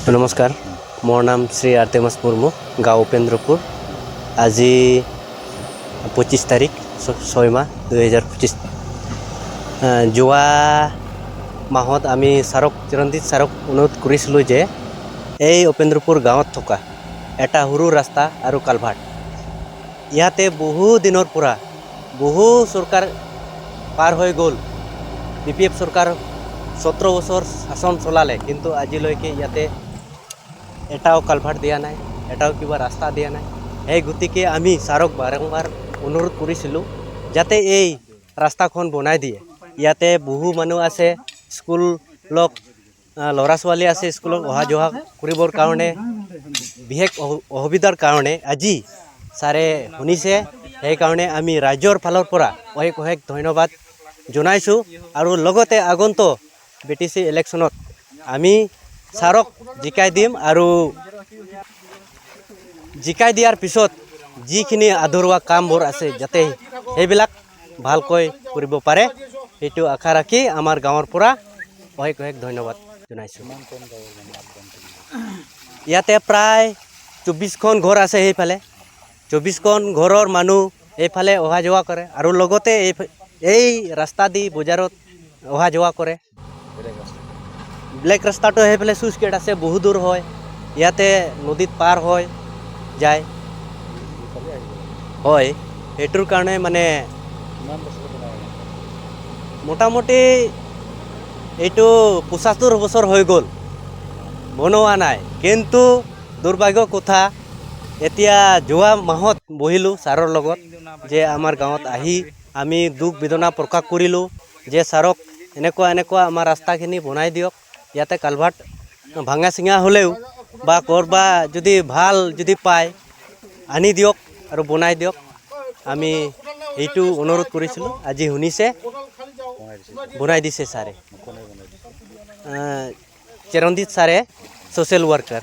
नमस्कार, मोर नाम श्री आर्तेमास मुर्मू, गाँव उपेन्द्रपुर। आज 25 तारीख 6 माह 2025 जोआ माहत आमी सारक चिरंजीत सारक अनुरोध करिसिलो जे এই उपेन्द्रपुर गाँवत थका एटा हुरु रास्ता और कालभार्ट इयाते बहु दिनर पुरा बहु सरकार पार हो गल। बीपीएफ सरकार 17 बছर शासन चलाले किन्तु आजिलैके इयाते एटाओ कालभार्ट दिया नाई, एटाओ किबा रास्ता दिया नाई। এই গতিকে আমি সারক বারংবার অনুরোধ করেছিলো যাতে এই রাস্তাখন বনাই দিয়ে। ইয়াতে বহু মানুষ আছে, স্কুল লক লৰা ছোৱালী আছে, স্কুলত অহা যোৱা কৰিবৰ কাৰণে বিশেষ অসুবিধাৰ কাৰণে আজি ছাৰে শুনিছে। সেইকাৰণে আমি ৰাজ্যৰ ফালৰ পৰা অশেষ অশেষ ধন্যবাদ জনাইছোঁ। আৰু লগতে আগন্তুক বিটিসি ইলেকশ্যনত আমি ছাৰক জিকাই দিম আৰু জিকাই দিয়াৰ পিছত যিখিনি আধৰুৱা কামবোৰ আছে যাতে সেইবিলাক ভালকৈ কৰিব পাৰে সেইটো আশা ৰাখি আমাৰ গাঁৱৰ পৰা অশেষ অশেষ ধন্যবাদ জনাইছোঁ। ইয়াতে প্ৰায় 24খন ঘৰ আছে। সেইফালে 24খন ঘৰৰ মানুহ এইফালে অহা যোৱা কৰে আৰু লগতে এই ৰাস্তা দি বজাৰত অহা যোৱা কৰে। ব্লেক ৰাস্তাটো সেইফালে চুইচ গেট আছে, বহু দূৰ হয়। ইয়াতে নদীত পাৰ হয় যায় হয়। সেইটোৰ কাৰণে মানে মোটামুটি এইটো 75 বছৰ হৈ গ'ল বনোৱা নাই। কিন্তু দুৰ্ভাগ্য কথা এতিয়া যোৱা মাহত বহিলোঁ ছাৰৰ লগত যে আমাৰ গাঁৱত আহি আমি দুখ বেদনা প্ৰকাশ কৰিলোঁ যে ছাৰক এনেকুৱা এনেকুৱা আমাৰ ৰাস্তাখিনি বনাই দিয়ক। ইয়াতে কালভাৰ্ট ভাঙা চিঙা হ'লেও বা কৰবা যদি ভাল যদি পায় আনি দিয়ক আৰু বনাই দিয়ক। আমি এইটো অনুৰোধ কৰিছিলোঁ, আজি শুনিছে, বনাই দিছে ছাৰে। চিৰঞ্জিত ছাৰে, ছ'চিয়েল ৱাৰ্কাৰ।